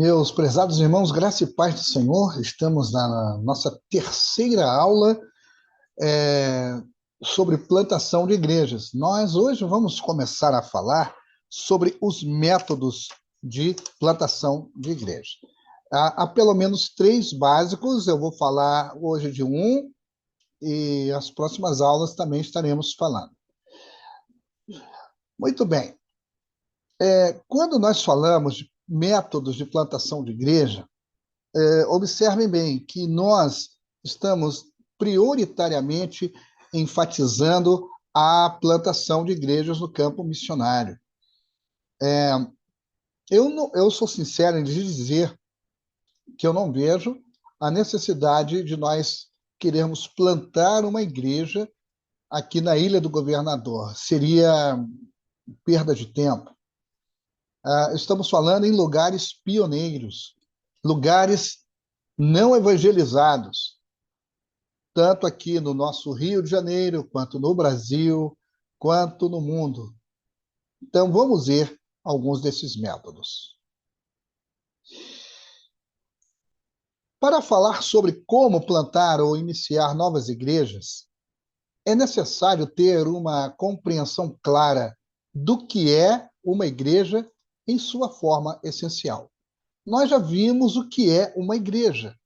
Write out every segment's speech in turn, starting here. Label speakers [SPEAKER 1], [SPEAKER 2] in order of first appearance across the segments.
[SPEAKER 1] Meus prezados irmãos, graça e paz do Senhor, estamos na nossa terceira aula é, sobre plantação de igrejas. Nós hoje vamos começar a falar sobre os métodos de plantação de igreja. Há pelo menos três básicos, eu vou falar hoje de um e as próximas aulas também estaremos falando. Muito bem, quando nós falamos de métodos de plantação de igreja, observem bem que nós estamos prioritariamente enfatizando a plantação de igrejas no campo missionário. Eu sou sincero em dizer que eu não vejo a necessidade de nós querermos plantar uma igreja aqui na Ilha do Governador. Seria perda de tempo. Estamos falando em lugares pioneiros, lugares não evangelizados, tanto aqui no nosso Rio de Janeiro, quanto no Brasil, quanto no mundo. Então, vamos ver alguns desses métodos. Para falar sobre como plantar ou iniciar novas igrejas, é necessário ter uma compreensão clara do que é uma igreja em sua forma essencial. Nós já vimos o que é uma igreja.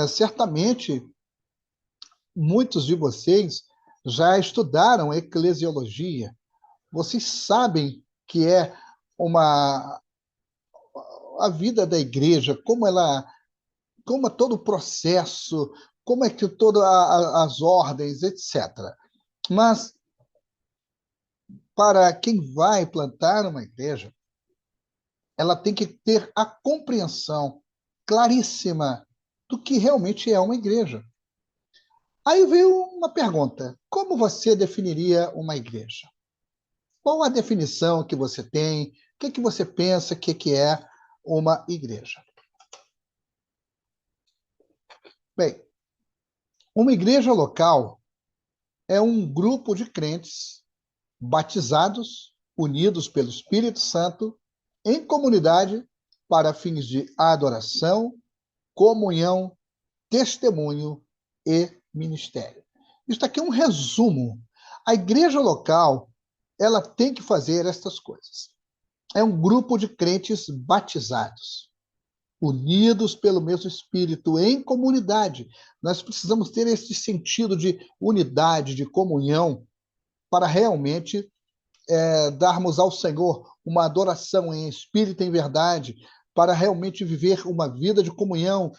[SPEAKER 1] Certamente, muitos de vocês já estudaram eclesiologia. Vocês sabem que é uma a vida da igreja, como é todo o processo, como é que todas as ordens, etc. Mas para quem vai plantar uma igreja, ela tem que ter a compreensão claríssima do que realmente é uma igreja. Aí veio uma pergunta: como você definiria uma igreja? Qual a definição que você tem? O que você pensa que é uma igreja? Bem, uma igreja local é um grupo de crentes batizados, unidos pelo Espírito Santo, em comunidade para fins de adoração, comunhão, testemunho e ministério. Isso aqui é um resumo. A igreja local, ela tem que fazer estas coisas. É um grupo de crentes batizados, unidos pelo mesmo Espírito, em comunidade. Nós precisamos ter esse sentido de unidade, de comunhão, para realmente darmos ao Senhor uma adoração em espírito e em verdade, para realmente viver uma vida de comunhão,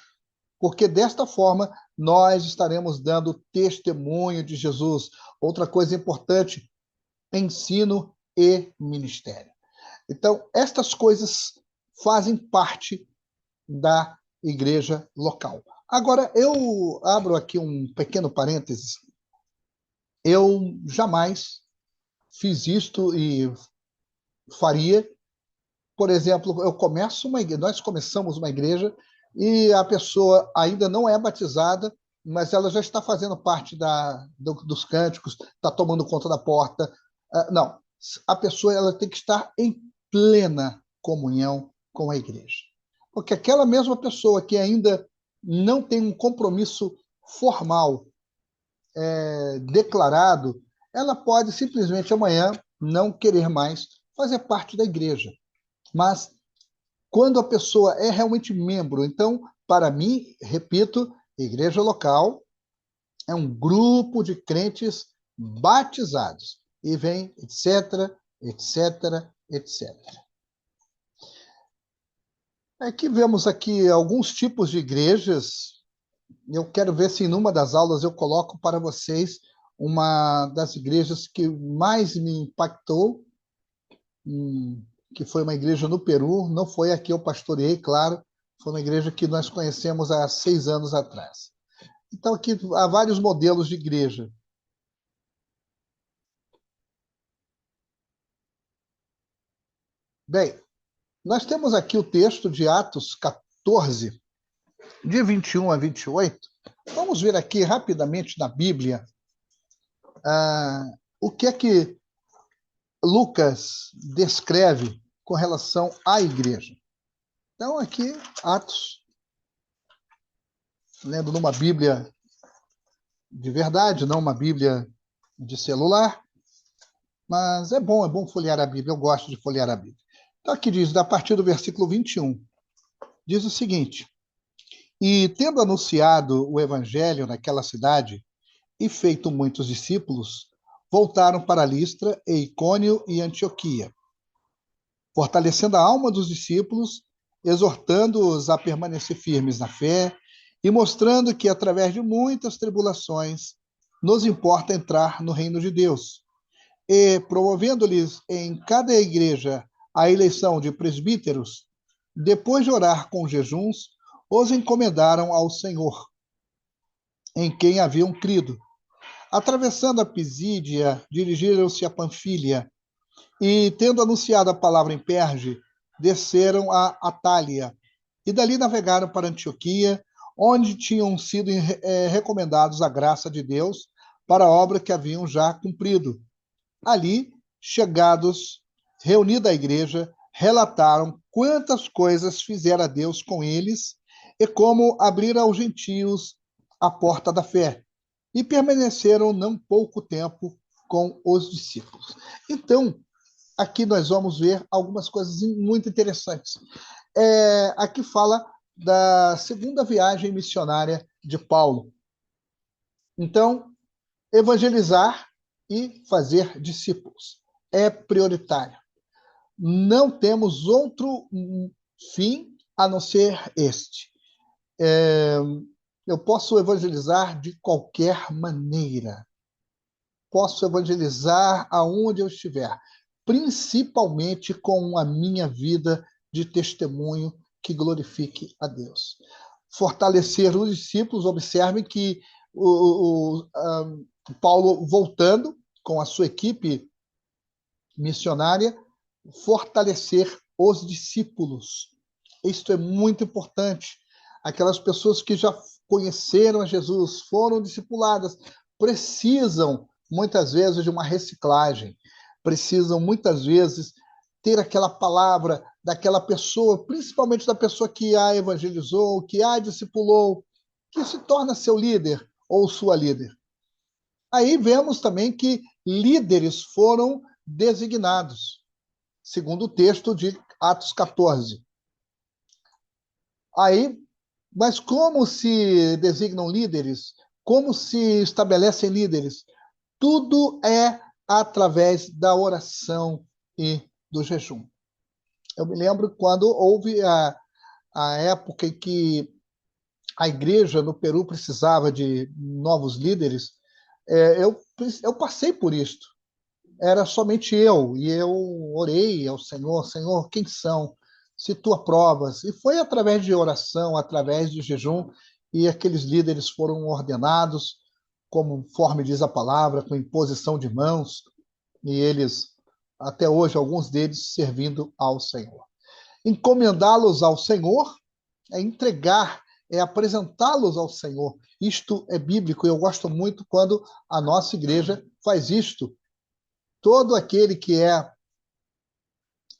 [SPEAKER 1] porque desta forma nós estaremos dando testemunho de Jesus. Outra coisa importante: ensino e ministério. Então, estas coisas fazem parte da igreja local. Agora, eu abro aqui um pequeno parênteses. Eu jamais fiz isto e faria. Por exemplo, nós começamos uma igreja e a pessoa ainda não é batizada, mas ela já está fazendo parte dos cânticos, está tomando conta da porta. Não, a pessoa ela tem que estar em plena comunhão com a igreja. Porque aquela mesma pessoa que ainda não tem um compromisso formal, declarado, ela pode simplesmente amanhã não querer mais fazer parte da igreja. Mas quando a pessoa é realmente membro, então, para mim, repito, igreja local é um grupo de crentes batizados. E vem, etc, etc, etc. Aqui vemos aqui alguns tipos de igrejas. Eu quero ver se em uma das aulas eu coloco para vocês uma das igrejas que mais me impactou, que foi uma igreja no Peru. Não foi a que eu pastoreei, claro, foi uma igreja que nós conhecemos há 6 anos atrás. Então, aqui há vários modelos de igreja. Bem, nós temos aqui o texto de Atos 14, de 21 a 28. Vamos ver aqui rapidamente na Bíblia o que é que Lucas descreve com relação à igreja. Então, aqui, Atos, lendo numa Bíblia de verdade, não uma Bíblia de celular, mas é bom folhear a Bíblia, eu gosto de folhear a Bíblia. Então, aqui diz, a partir do versículo 21, diz o seguinte: E tendo anunciado o evangelho naquela cidade e feito muitos discípulos, voltaram para Listra, e Icônio e Antioquia, fortalecendo a alma dos discípulos, exortando-os a permanecer firmes na fé e mostrando que, através de muitas tribulações, nos importa entrar no reino de Deus, e promovendo-lhes em cada igreja a eleição de presbíteros, depois de orar com jejuns, os encomendaram ao Senhor, em quem haviam crido. Atravessando a Pisídia, dirigiram-se a Panfília, e, tendo anunciado a palavra em Perge, desceram a Atália, e dali navegaram para Antioquia, onde tinham sido recomendados a graça de Deus para a obra que haviam já cumprido. Ali, chegados, reunida a igreja, relataram quantas coisas fizera Deus com eles e como abrira aos gentios a porta da fé. E permaneceram não pouco tempo com os discípulos. Então, aqui nós vamos ver algumas coisas muito interessantes. Aqui fala da segunda viagem missionária de Paulo. Então, evangelizar e fazer discípulos é prioritário. Não temos outro fim a não ser este. Eu posso evangelizar de qualquer maneira. Posso evangelizar aonde eu estiver, principalmente com a minha vida de testemunho que glorifique a Deus. Fortalecer os discípulos, observem que Paulo, voltando com a sua equipe missionária, fortalecer os discípulos. Isto é muito importante. Aquelas pessoas que já conheceram a Jesus, foram discipuladas, precisam, muitas vezes, de uma reciclagem, precisam, muitas vezes, ter aquela palavra daquela pessoa, principalmente da pessoa que a evangelizou, que a discipulou, que se torna seu líder ou sua líder. Aí vemos também que líderes foram designados, segundo o texto de Atos 14. Aí, mas como se designam líderes? Como se estabelecem líderes? Tudo é através da oração e do jejum. Eu me lembro quando houve a época em que a igreja no Peru precisava de novos líderes, eu passei por isto. Era somente eu, e eu orei ao Senhor, Senhor, quem são? Se tu aprovas. E foi através de oração, através de jejum, e aqueles líderes foram ordenados, conforme diz a palavra, com imposição de mãos, e eles, até hoje, alguns deles servindo ao Senhor. Encomendá-los ao Senhor é entregar, é apresentá-los ao Senhor. Isto é bíblico, e eu gosto muito quando a nossa igreja faz isto. Todo aquele que é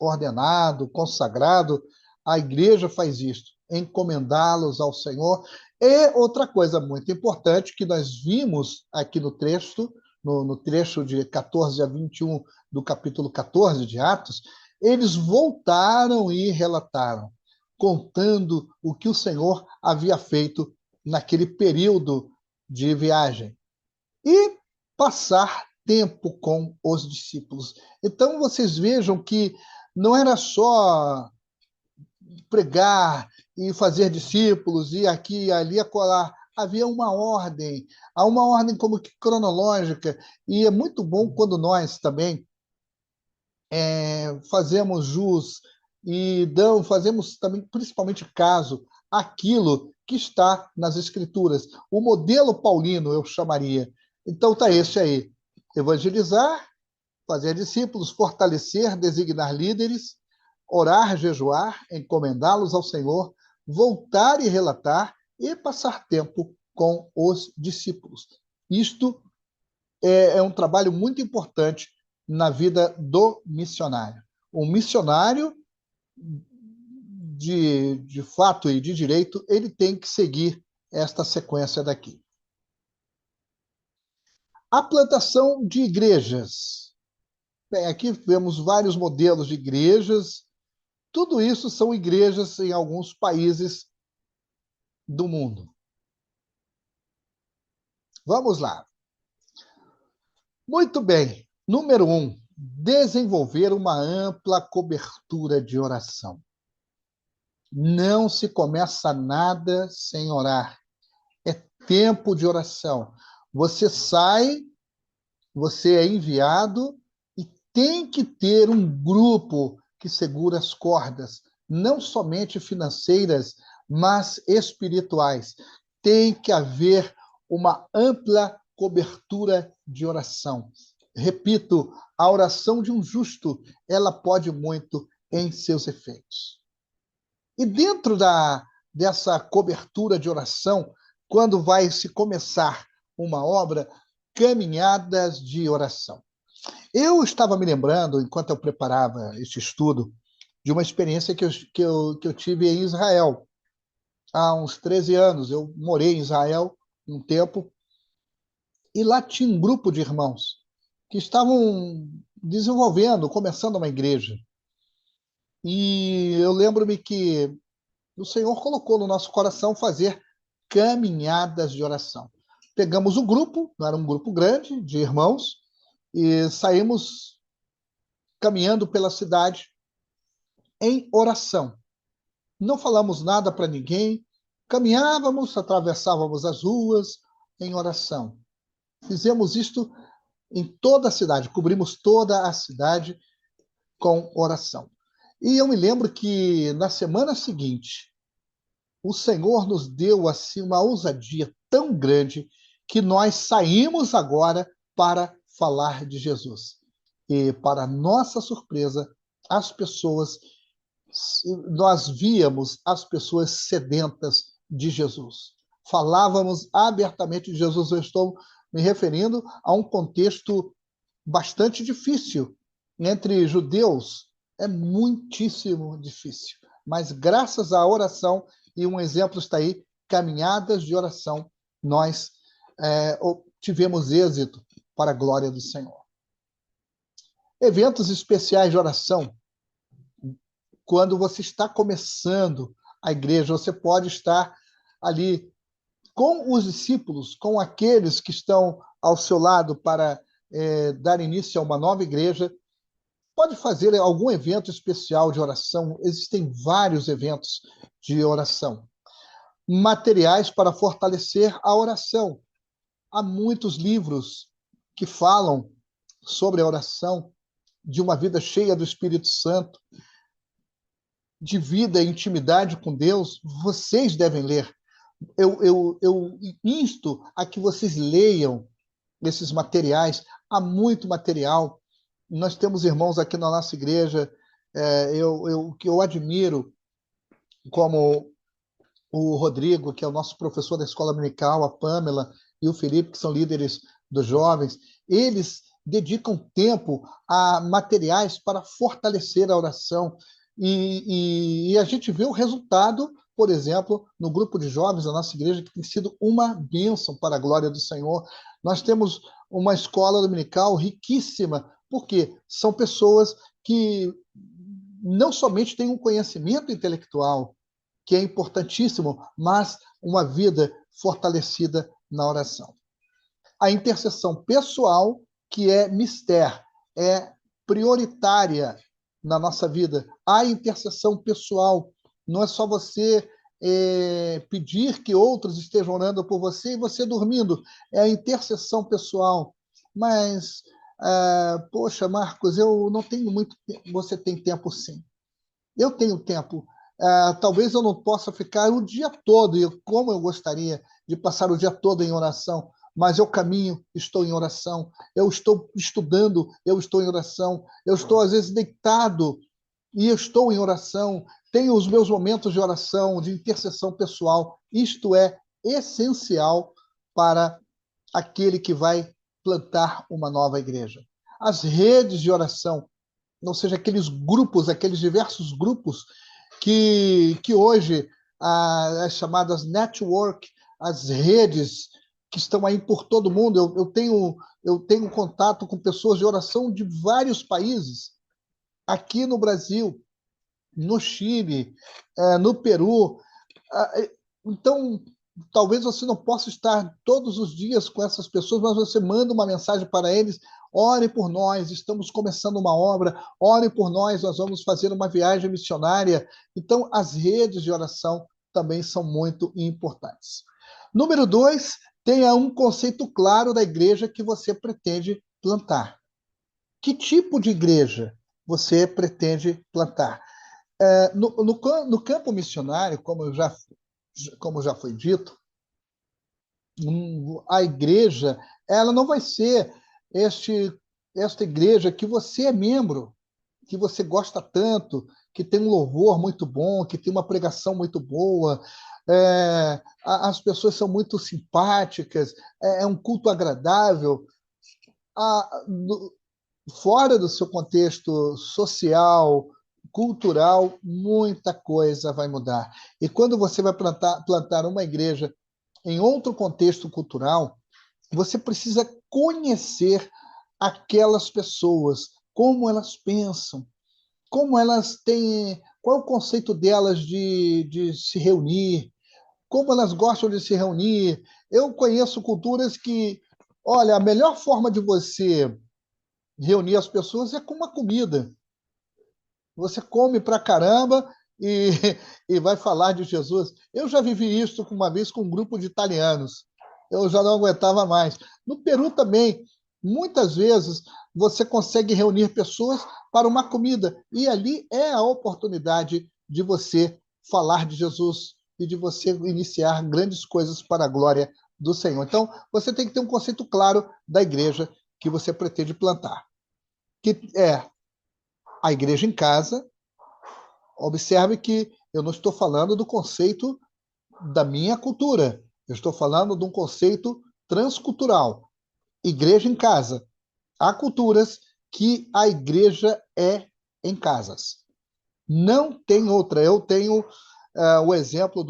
[SPEAKER 1] ordenado, consagrado, a igreja faz isto, encomendá-los ao Senhor. E outra coisa muito importante que nós vimos aqui no trecho, no trecho de 14 a 21 do capítulo 14 de Atos, eles voltaram e relataram, contando o que o Senhor havia feito naquele período de viagem. E passar tempo com os discípulos. Então vocês vejam que não era só pregar e fazer discípulos, e aqui e ali acolá. Havia uma ordem, há uma ordem como que cronológica, e é muito bom quando nós também fazemos jus e fazemos também, principalmente caso, aquilo que está nas Escrituras. O modelo paulino, eu chamaria. Então está esse aí. Evangelizar, fazer discípulos, fortalecer, designar líderes, orar, jejuar, encomendá-los ao Senhor, voltar e relatar e passar tempo com os discípulos. Isto é um trabalho muito importante na vida do missionário. O missionário de fato e de direito, ele tem que seguir esta sequência daqui. A plantação de igrejas. Bem, aqui vemos vários modelos de igrejas. Tudo isso são igrejas em alguns países do mundo. Vamos lá. Muito bem. Número 1, desenvolver uma ampla cobertura de oração. Não se começa nada sem orar. É tempo de oração. Você sai, você é enviado e tem que ter um grupo que segura as cordas, não somente financeiras, mas espirituais. Tem que haver uma ampla cobertura de oração. Repito, a oração de um justo, ela pode muito em seus efeitos. E dentro dessa cobertura de oração, quando vai se começar uma obra, caminhadas de oração. Eu estava me lembrando, enquanto eu preparava este estudo, de uma experiência que eu tive em Israel. Há uns 13 anos, eu morei em Israel um tempo, e lá tinha um grupo de irmãos que estavam desenvolvendo, começando uma igreja. E eu lembro-me que o Senhor colocou no nosso coração fazer caminhadas de oração. Pegamos o grupo, não era um grupo grande, de irmãos, e saímos caminhando pela cidade em oração. Não falamos nada para ninguém, caminhávamos, atravessávamos as ruas em oração. Fizemos isto em toda a cidade, cobrimos toda a cidade com oração. E eu me lembro que na semana seguinte, o Senhor nos deu assim uma ousadia tão grande que nós saímos agora para falar de Jesus. E para nossa surpresa, as pessoas, nós víamos as pessoas sedentas de Jesus. Falávamos abertamente de Jesus. Eu estou me referindo a um contexto bastante difícil entre judeus. É muitíssimo difícil. Mas graças à oração, e um exemplo está aí, caminhadas de oração, nós tivemos êxito para a glória do Senhor. Eventos especiais de oração. Quando você está começando a igreja, você pode estar ali com os discípulos, com aqueles que estão ao seu lado para dar início a uma nova igreja. Pode fazer algum evento especial de oração. Existem vários eventos de oração. Materiais para fortalecer a oração. Há muitos livros que falam sobre a oração, de uma vida cheia do Espírito Santo, de vida e intimidade com Deus. Vocês devem ler. Eu insto a que vocês leiam esses materiais. Há muito material. Nós temos irmãos aqui na nossa igreja que eu admiro, como o Rodrigo, que é o nosso professor da escola dominical, a Pamela e o Felipe, que são líderes dos jovens. Eles dedicam tempo a materiais para fortalecer a oração. E a gente vê o resultado, por exemplo, no grupo de jovens da nossa igreja, que tem sido uma bênção para a glória do Senhor. Nós temos uma escola dominical riquíssima, porque são pessoas que não somente têm um conhecimento intelectual, que é importantíssimo, mas uma vida fortalecida na oração. A intercessão pessoal, que é mistério, é prioritária na nossa vida. A intercessão pessoal não é só você pedir que outros estejam orando por você e você dormindo. É a intercessão pessoal. Mas, poxa, Marcos, eu não tenho muito tempo. Você tem tempo, sim. Eu tenho tempo. Talvez eu não possa ficar o dia todo, como eu gostaria de passar o dia todo em oração, mas eu caminho, estou em oração, eu estou estudando, eu estou em oração, eu estou às vezes deitado e eu estou em oração, tenho os meus momentos de oração, de intercessão pessoal. Isto é essencial para aquele que vai plantar uma nova igreja. As redes de oração, ou seja, aqueles grupos, aqueles diversos grupos que hoje as chamadas network, as redes que estão aí por todo mundo, eu tenho contato com pessoas de oração de vários países, aqui no Brasil, no Chile, no Peru. Então, talvez você não possa estar todos os dias com essas pessoas, mas você manda uma mensagem para eles: ore por nós, estamos começando uma obra, ore por nós, nós vamos fazer uma viagem missionária. Então, as redes de oração também são muito importantes. Número dois, tenha um conceito claro da igreja que você pretende plantar. Que tipo de igreja você pretende plantar? No campo missionário, como já foi dito, a igreja, ela não vai ser este, esta igreja que você é membro, que você gosta tanto, que tem um louvor muito bom, que tem uma pregação muito boa, as pessoas são muito simpáticas, é um culto agradável. A, Fora do seu contexto social, cultural, muita coisa vai mudar. E quando você vai plantar uma igreja em outro contexto cultural, você precisa conhecer aquelas pessoas, como elas pensam, como elas têm, qual é o conceito delas de se reunir, como elas gostam de se reunir. Eu conheço culturas que, olha, a melhor forma de você reunir as pessoas é com uma comida. Você come pra caramba e, e vai falar de Jesus. Eu já vivi isso uma vez com um grupo de italianos. Eu já não aguentava mais. No Peru também, muitas vezes você consegue reunir pessoas para uma comida. E ali é a oportunidade de você falar de Jesus e de você iniciar grandes coisas para a glória do Senhor. Então, você tem que ter um conceito claro da igreja que você pretende plantar, que é a igreja em casa. Observe que eu não estou falando do conceito da minha cultura, eu estou falando de um conceito transcultural. Igreja em casa. Há culturas que a igreja é em casas. Não tem outra. Eu tenho o exemplo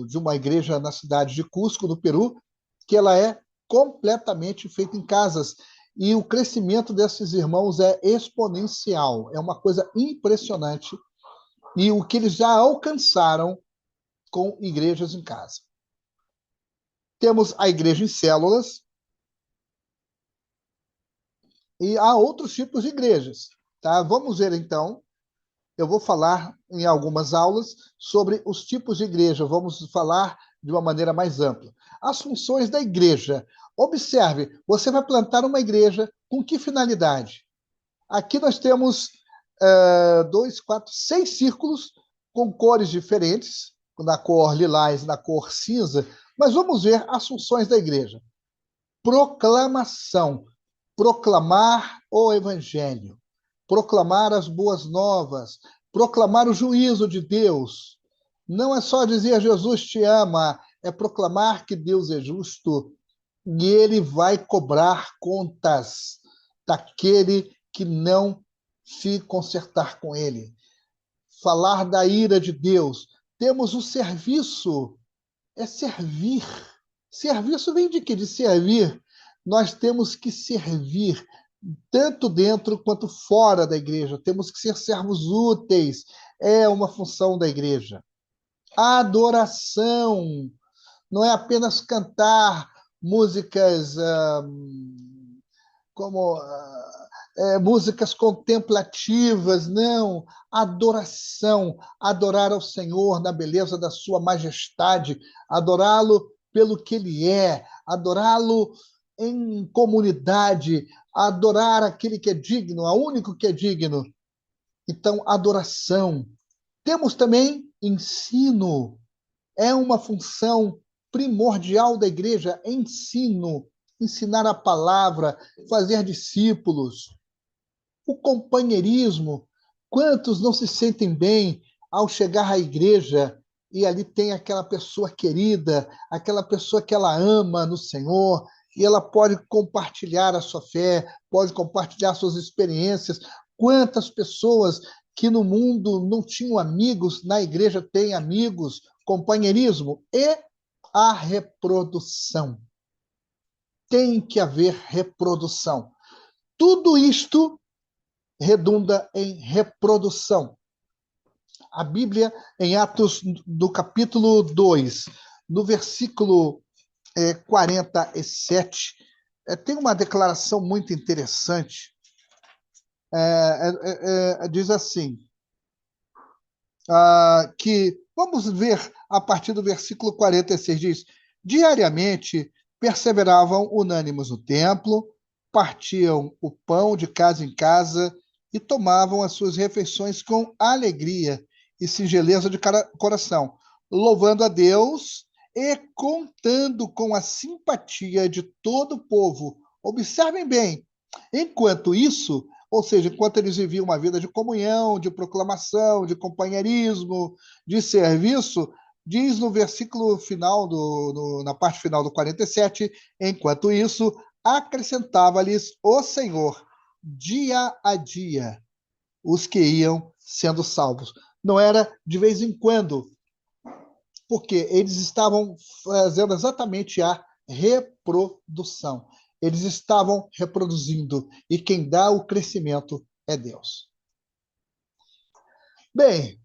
[SPEAKER 1] de uma igreja na cidade de Cusco, no Peru, que ela é completamente feita em casas. E o crescimento desses irmãos é exponencial. É uma coisa impressionante. E o que eles já alcançaram com igrejas em casa. Temos a igreja em células e há outros tipos de igrejas. Tá? Vamos ver então. Eu vou falar em algumas aulas sobre os tipos de igreja. Vamos falar de uma maneira mais ampla. As funções da igreja. Observe, você vai plantar uma igreja com que finalidade? Aqui nós temos dois, quatro, seis círculos com cores diferentes, na cor lilás, na cor cinza, mas vamos ver as funções da igreja. Proclamação, proclamar o evangelho, proclamar as boas novas, proclamar o juízo de Deus. Não é só dizer Jesus te ama, é proclamar que Deus é justo e ele vai cobrar contas daquele que não se consertar com ele. Falar da ira de Deus. Temos o serviço, é servir. Serviço vem de quê? De servir. Nós temos que servir, tanto dentro quanto fora da igreja. Temos que ser servos úteis. É uma função da igreja. Adoração. Não é apenas cantar músicas como músicas contemplativas, não. Adoração, adorar ao Senhor na beleza da sua majestade, adorá-lo pelo que ele é, adorá-lo em comunidade, adorar aquele que é digno, a único que é digno. Então, adoração. Temos também ensino, é uma função primordial da igreja, ensino, ensinar a palavra, fazer discípulos. O companheirismo, quantos não se sentem bem ao chegar à igreja e ali tem aquela pessoa querida, aquela pessoa que ela ama no Senhor, e ela pode compartilhar a sua fé, pode compartilhar suas experiências. Quantas pessoas que no mundo não tinham amigos, na igreja tem amigos, companheirismo e a reprodução. Tem que haver reprodução. Tudo isto redunda em reprodução. A Bíblia, em Atos do capítulo 2, no versículo 47, tem uma declaração muito interessante. Diz assim, que, vamos ver a partir do versículo 46, diz: diariamente perseveravam unânimes no templo, partiam o pão de casa em casa e tomavam as suas refeições com alegria e singeleza de coração, louvando a Deus e contando com a simpatia de todo o povo. Observem bem, enquanto isso, ou seja, enquanto eles viviam uma vida de comunhão, de proclamação, de companheirismo, de serviço, diz no versículo final, na parte final do 47, enquanto isso, acrescentava-lhes o Senhor, dia a dia, os que iam sendo salvos. Não era de vez em quando, porque eles estavam fazendo exatamente a reprodução. Eles estavam reproduzindo, e quem dá o crescimento é Deus. Bem,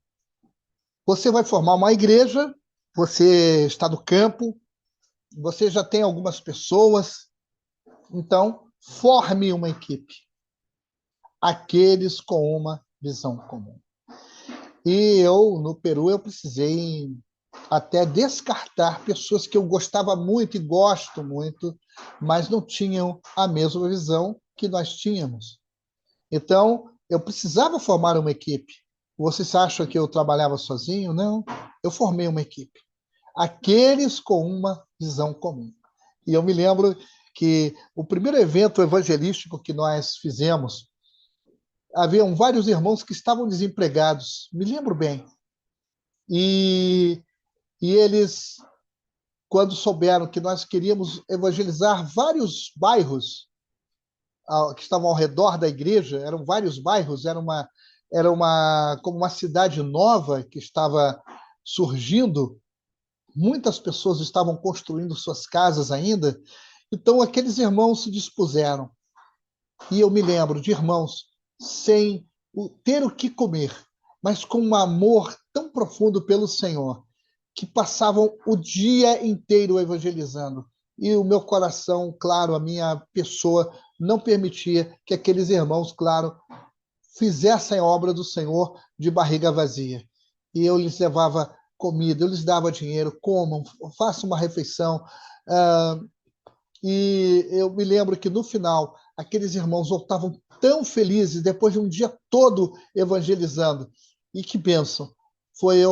[SPEAKER 1] você vai formar uma igreja, você está no campo, você já tem algumas pessoas, então forme uma equipe. Aqueles com uma visão comum. E no Peru, eu precisei até descartar pessoas que eu gostava muito e gosto muito, mas não tinham a mesma visão que nós tínhamos. Então, eu precisava formar uma equipe. Vocês acham que eu trabalhava sozinho? Não, eu formei uma equipe. Aqueles com uma visão comum. E eu me lembro que o primeiro evento evangelístico que nós fizemos, haviam vários irmãos que estavam desempregados, me lembro bem. E eles, quando souberam que nós queríamos evangelizar vários bairros que estavam ao redor da igreja, eram vários bairros, era como uma cidade nova que estava surgindo, muitas pessoas estavam construindo suas casas ainda, então aqueles irmãos se dispuseram. E eu me lembro de irmãos sem ter o que comer, mas com um amor tão profundo pelo Senhor, que passavam o dia inteiro evangelizando. E o meu coração, claro, a minha pessoa, não permitia que aqueles irmãos, claro, fizessem a obra do Senhor de barriga vazia. E eu lhes levava comida, eu lhes dava dinheiro, comam, façam uma refeição. E eu me lembro que no final, aqueles irmãos voltavam tão felizes, depois de um dia todo evangelizando. E que bênção! Foi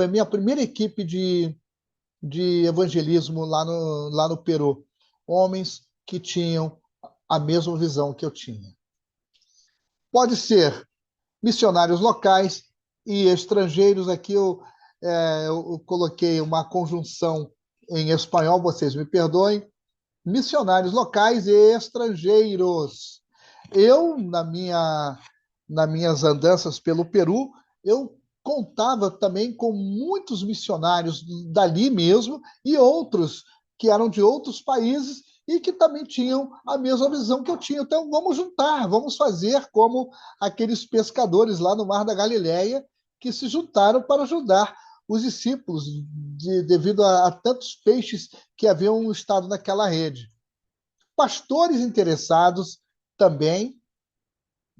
[SPEAKER 1] a minha primeira equipe de evangelismo lá no Peru. Homens que tinham a mesma visão que eu tinha. Pode ser missionários locais e estrangeiros. Aqui eu coloquei uma conjunção em espanhol, vocês me perdoem. Missionários locais e estrangeiros. Eu, nas minhas andanças pelo Peru, eu contava também com muitos missionários dali mesmo e outros que eram de outros países e que também tinham a mesma visão que eu tinha. Então, vamos juntar, vamos fazer como aqueles pescadores lá no Mar da Galileia que se juntaram para ajudar os discípulos devido a tantos peixes que haviam estado naquela rede. Pastores interessados também.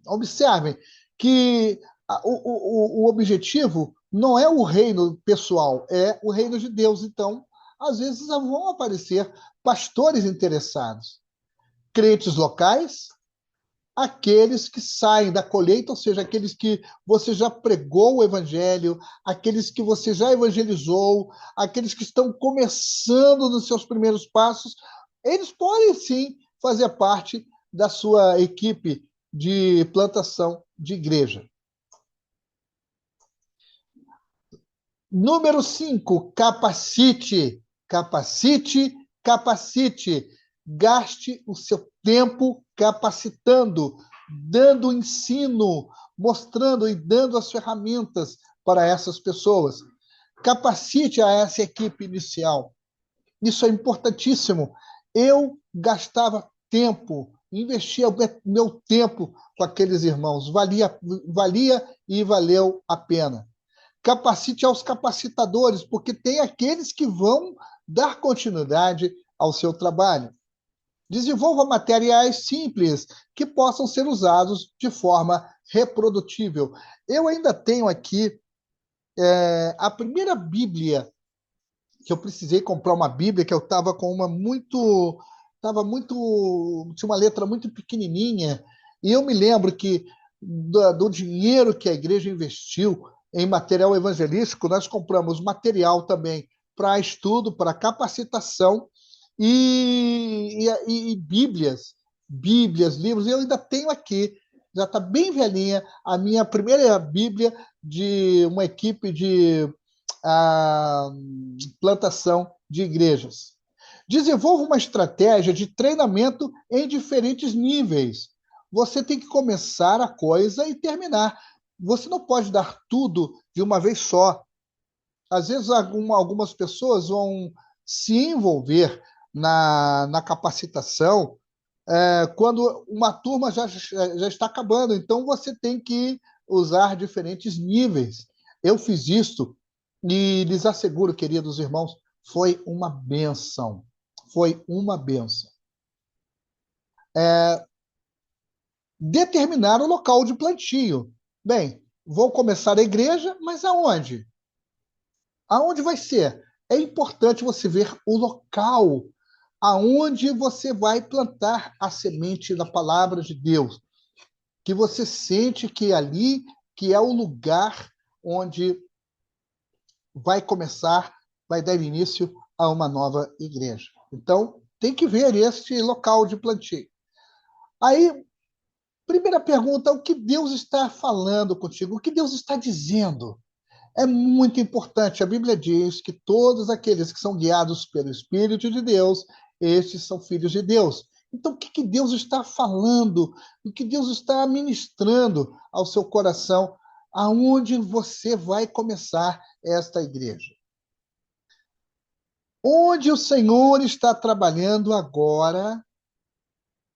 [SPEAKER 1] Observem que o objetivo não é o reino pessoal, é o reino de Deus. Então, às vezes vão aparecer pastores interessados, crentes locais, aqueles que saem da colheita, ou seja, aqueles que você já pregou o evangelho, aqueles que você já evangelizou, aqueles que estão começando nos seus primeiros passos, eles podem sim fazer parte da sua equipe de plantação de igreja. Número 5, capacite. Capacite, capacite. Gaste o seu tempo capacitando, dando ensino, mostrando e dando as ferramentas para essas pessoas. Capacite a essa equipe inicial. Isso é importantíssimo. Eu gastava tempo, investia meu tempo com aqueles irmãos. Valia e valeu a pena. Capacite aos capacitadores, porque tem aqueles que vão dar continuidade ao seu trabalho. Desenvolva materiais simples que possam ser usados de forma reprodutível. Eu ainda tenho aqui a primeira Bíblia que eu precisei comprar uma Bíblia que eu estava com uma tinha uma letra muito pequenininha e eu me lembro que do dinheiro que a igreja investiu em material evangelístico, nós compramos material também para estudo, para capacitação e Bíblias, livros. E eu ainda tenho aqui, já está bem velhinha, a minha primeira Bíblia de uma equipe de a plantação de igrejas. Desenvolva uma estratégia de treinamento em diferentes níveis. Você tem que começar a coisa e terminar. Você não pode dar tudo de uma vez só. Às vezes, algumas pessoas vão se envolver na capacitação quando uma turma já está acabando. Então, você tem que usar diferentes níveis. Eu fiz isso e lhes asseguro, queridos irmãos, foi uma benção. Foi uma benção. Determinar o local de plantio. Bem, vou começar a igreja, mas aonde? Aonde vai ser? É importante você ver o local aonde você vai plantar a semente da palavra de Deus, que você sente que ali que é o lugar onde vai começar, vai dar início a uma nova igreja. Então, tem que ver este local de plantio. Aí, primeira pergunta, o que Deus está falando contigo? O que Deus está dizendo? É muito importante. A Bíblia diz que todos aqueles que são guiados pelo Espírito de Deus, estes são filhos de Deus. Então, o que Deus está falando? O que Deus está ministrando ao seu coração? Aonde você vai começar esta igreja? Onde o Senhor está trabalhando agora,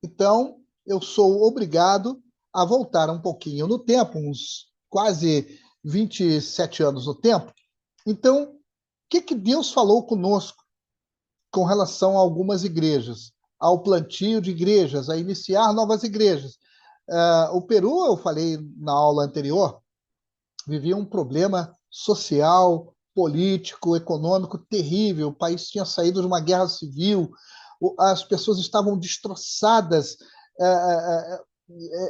[SPEAKER 1] então eu sou obrigado a voltar um pouquinho no tempo, uns quase 27 anos no tempo. Então, o que Deus falou conosco com relação a algumas igrejas, ao plantio de igrejas, a iniciar novas igrejas? O Peru, eu falei na aula anterior, vivia um problema social, político, econômico terrível. O país tinha saído de uma guerra civil, as pessoas estavam destroçadas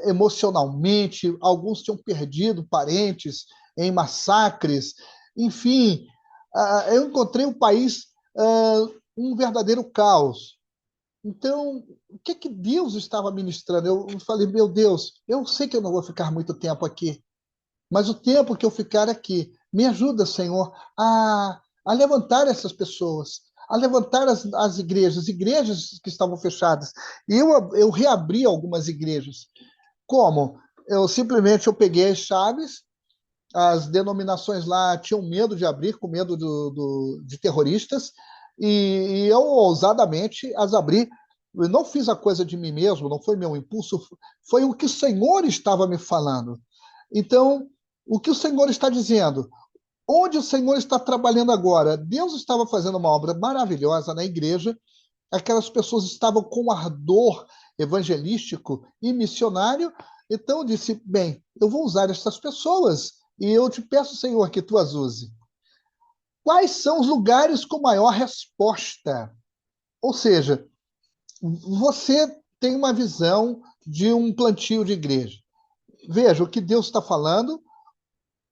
[SPEAKER 1] emocionalmente, alguns tinham perdido parentes em massacres. Enfim, eu encontrei o país um verdadeiro caos. Então, o que Deus estava ministrando? Eu falei, meu Deus, eu sei que eu não vou ficar muito tempo aqui, mas o tempo que eu ficar aqui, me ajuda, Senhor, a levantar essas pessoas, a levantar as igrejas que estavam fechadas. E eu reabri algumas igrejas. Como? Eu peguei as chaves, as denominações lá tinham medo de abrir, com medo de terroristas, e eu ousadamente as abri. Eu não fiz a coisa de mim mesmo, não foi meu impulso, foi o que o Senhor estava me falando. Então, o que o Senhor está dizendo? Onde o Senhor está trabalhando agora? Deus estava fazendo uma obra maravilhosa na igreja, aquelas pessoas estavam com ardor evangelístico e missionário, então eu disse, bem, eu vou usar essas pessoas e eu te peço, Senhor, que tu as use. Quais são os lugares com maior resposta? Ou seja, você tem uma visão de um plantio de igreja. Veja o que Deus está falando,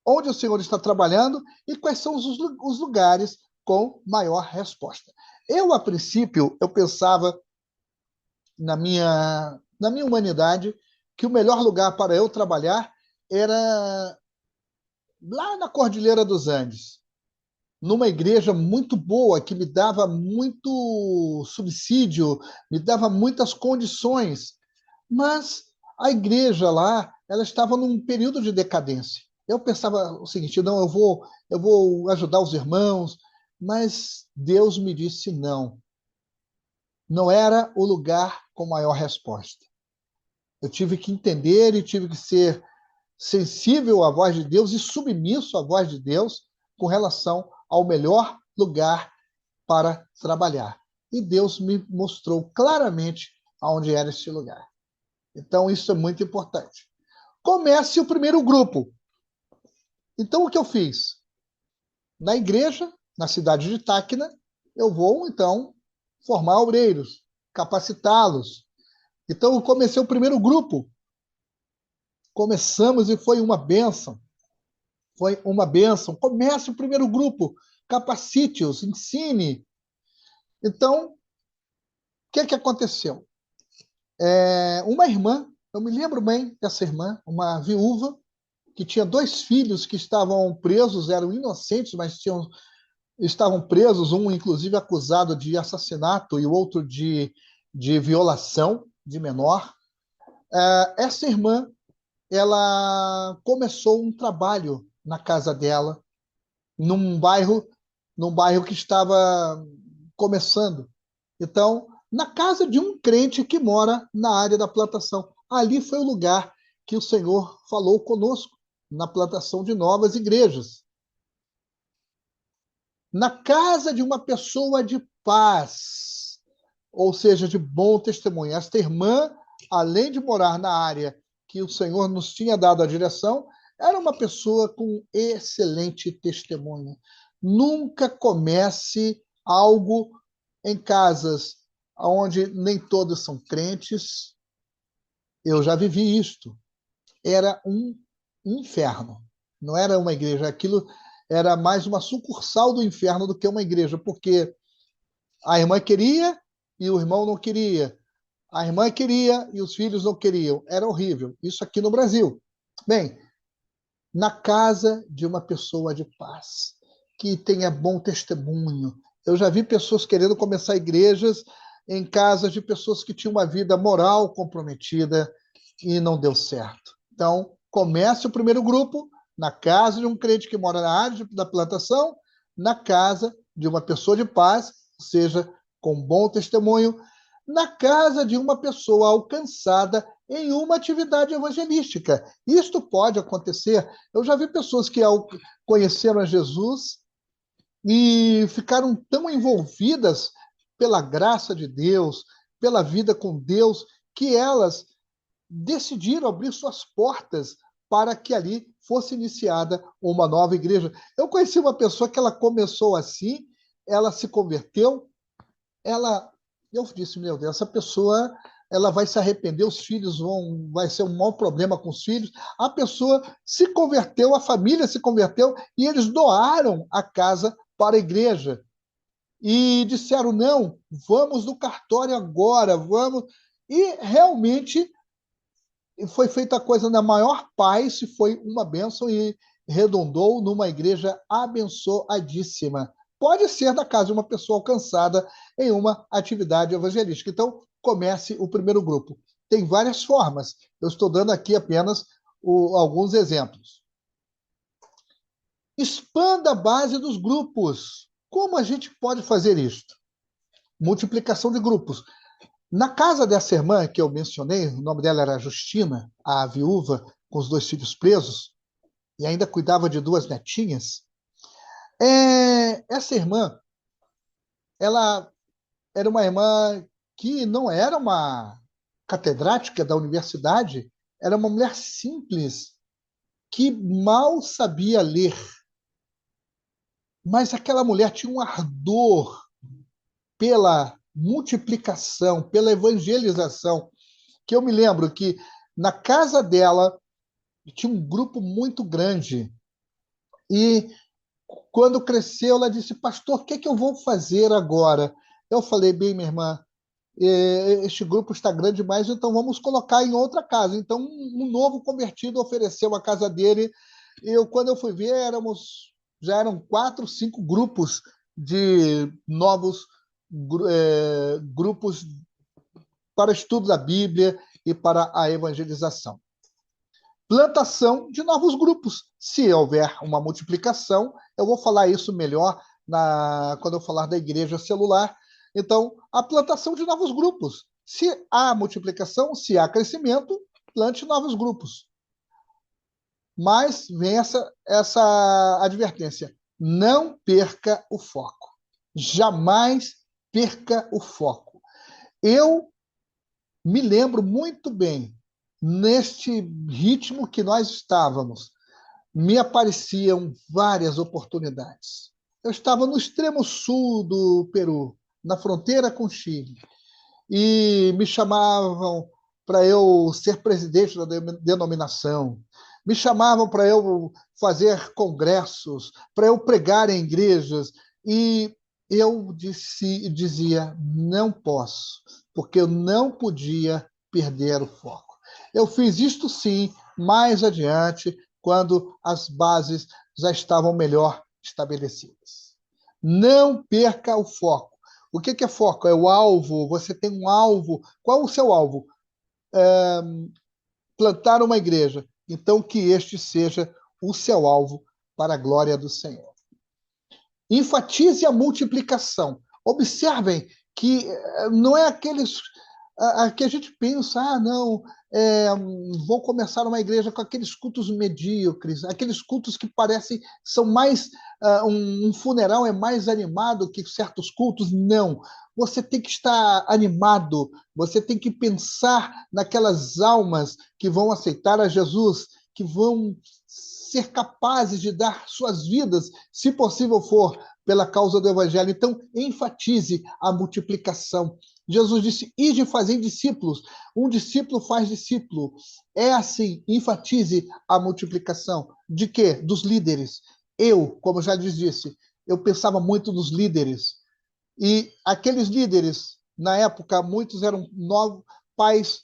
[SPEAKER 1] onde o Senhor está trabalhando e quais são os lugares com maior resposta. Eu, a princípio, eu pensava na minha humanidade que o melhor lugar para eu trabalhar era lá na Cordilheira dos Andes, numa igreja muito boa, que me dava muito subsídio, me dava muitas condições. Mas a igreja lá ela estava num período de decadência. Eu pensava o seguinte, não, eu vou ajudar os irmãos, mas Deus me disse não. Não era o lugar com maior resposta. Eu tive que entender e tive que ser sensível à voz de Deus e submisso à voz de Deus com relação ao melhor lugar para trabalhar. E Deus me mostrou claramente aonde era esse lugar. Então, isso é muito importante. Comece o primeiro grupo. Então, o que eu fiz? Na igreja, na cidade de Táquina, eu vou, então, formar obreiros, capacitá-los. Então, eu comecei o primeiro grupo. Começamos e foi uma bênção. Foi uma bênção. Comece o primeiro grupo, capacite-os, ensine. Então, o que aconteceu? Uma irmã, eu me lembro bem dessa irmã, uma viúva, que tinha 2 filhos que estavam presos, eram inocentes, mas estavam presos, um inclusive acusado de assassinato e o outro de violação de menor. Essa irmã, ela começou um trabalho na casa dela, num bairro, num bairro que estava começando. Então, na casa de um crente que mora na área da plantação. Ali foi o lugar que o Senhor falou conosco, na plantação de novas igrejas. Na casa de uma pessoa de paz, ou seja, de bom testemunho. Esta irmã, além de morar na área que o Senhor nos tinha dado a direção, era uma pessoa com excelente testemunho. Nunca comece algo em casas onde nem todos são crentes. Eu já vivi isto. Era um inferno. Não era uma igreja. Aquilo era mais uma sucursal do inferno do que uma igreja, porque a irmã queria e o irmão não queria. A irmã queria e os filhos não queriam. Era horrível. Isso aqui no Brasil. Bem, na casa de uma pessoa de paz, que tenha bom testemunho. Eu já vi pessoas querendo começar igrejas em casas de pessoas que tinham uma vida moral comprometida e não deu certo. Então, comece o primeiro grupo na casa de um crente que mora na área da plantação, na casa de uma pessoa de paz, seja com bom testemunho, na casa de uma pessoa alcançada em uma atividade evangelística. Isto pode acontecer. Eu já vi pessoas que conheceram a Jesus e ficaram tão envolvidas pela graça de Deus, pela vida com Deus, que elas decidiram abrir suas portas para que ali fosse iniciada uma nova igreja. Eu conheci uma pessoa que ela começou assim, ela se converteu, eu disse, meu Deus, essa pessoa ela vai se arrepender, os filhos vai ser um mau problema com os filhos. A pessoa se converteu, a família se converteu e eles doaram a casa para a igreja. E disseram, não, vamos no cartório agora, vamos. E realmente foi feita a coisa na maior paz, foi uma bênção e redundou numa igreja abençoadíssima. Pode ser da casa de uma pessoa alcançada em uma atividade evangelística. Então, comece o primeiro grupo. Tem várias formas. Eu estou dando aqui apenas alguns exemplos. Expanda a base dos grupos. Como a gente pode fazer isto? Multiplicação de grupos. Na casa dessa irmã que eu mencionei, o nome dela era Justina, a viúva com os 2 filhos presos, e ainda cuidava de 2 netinhas. Essa irmã, ela era uma irmã que não era uma catedrática da universidade, era uma mulher simples, que mal sabia ler. Mas aquela mulher tinha um ardor pela multiplicação, pela evangelização, que eu me lembro que na casa dela tinha um grupo muito grande. E quando cresceu, ela disse, pastor, o que eu vou fazer agora? Eu falei, bem, minha irmã, este grupo está grande demais, então vamos colocar em outra casa. Então, um novo convertido ofereceu a casa dele. Quando eu fui ver, já eram 4, 5 grupos de novos grupos para estudo da Bíblia e para a evangelização. plantação de novos grupos. Se houver uma multiplicação, eu vou falar isso melhor quando eu falar da igreja celular. Então, a plantação de novos grupos. Se há multiplicação, se há crescimento, plante novos grupos. Mas vem essa advertência: não perca o foco. Jamais perca o foco. Eu me lembro muito bem, neste ritmo que nós estávamos, me apareciam várias oportunidades. Eu estava no extremo sul do Peru, na fronteira com o Chile, e me chamavam para eu ser presidente da denominação, me chamavam para eu fazer congressos, para eu pregar em igrejas, e eu dizia, não posso, porque eu não podia perder o foco. Eu fiz isto sim, mais adiante, quando as bases já estavam melhor estabelecidas. Não perca o foco. O que é foco? É o alvo. Você tem um alvo. Qual o seu alvo? Plantar uma igreja. Então, que este seja o seu alvo para a glória do Senhor. Enfatize a multiplicação. Observem que não é aqueles que a gente pensa, não, vou começar uma igreja com aqueles cultos medíocres, aqueles cultos que parecem, são mais, um funeral é mais animado que certos cultos. Não, você tem que estar animado, você tem que pensar naquelas almas que vão aceitar a Jesus, que vão ser capazes de dar suas vidas, se possível for, pela causa do Evangelho. Então, enfatize a multiplicação. Jesus disse, ide fazer discípulos. Um discípulo faz discípulo. É assim, enfatize a multiplicação. De quê? Dos líderes. Eu, como já lhes disse, eu pensava muito nos líderes. E aqueles líderes, na época, muitos eram novos pais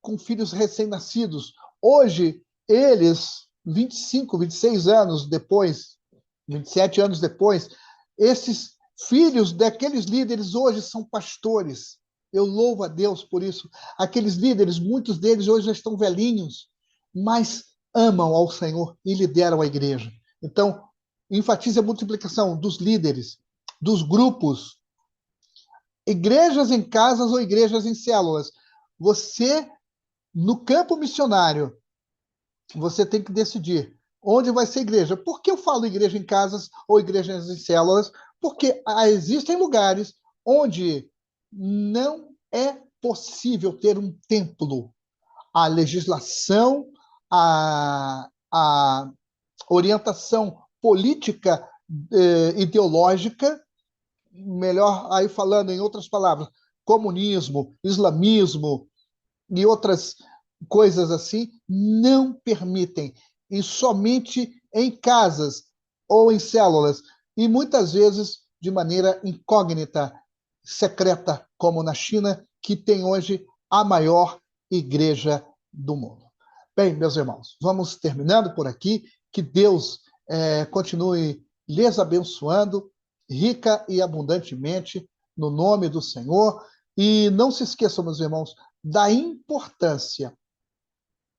[SPEAKER 1] com filhos recém-nascidos. Hoje, eles, 25, 26 anos depois, 27 anos depois, esses filhos daqueles líderes hoje são pastores. Eu louvo a Deus por isso. Aqueles líderes, muitos deles hoje já estão velhinhos, mas amam ao Senhor e lideram a igreja. Então, enfatize a multiplicação dos líderes, dos grupos, igrejas em casas ou igrejas em células. Você, no campo missionário, você tem que decidir onde vai ser a igreja. Por que eu falo igreja em casas ou igrejas em células? Porque existem lugares onde não é possível ter um templo. A legislação, a orientação política, ideológica, melhor aí falando em outras palavras, comunismo, islamismo e outras coisas assim, não permitem, e somente em casas ou em células, e muitas vezes de maneira incógnita, secreta, como na China, que tem hoje a maior igreja do mundo. Bem, meus irmãos, vamos terminando por aqui. Que Deus continue lhes abençoando, rica e abundantemente, no nome do Senhor. E não se esqueçam, meus irmãos, da importância,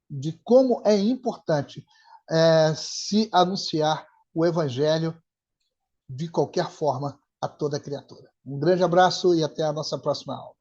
[SPEAKER 1] de como é importante se anunciar o Evangelho de qualquer forma a toda criatura. Um grande abraço e até a nossa próxima aula.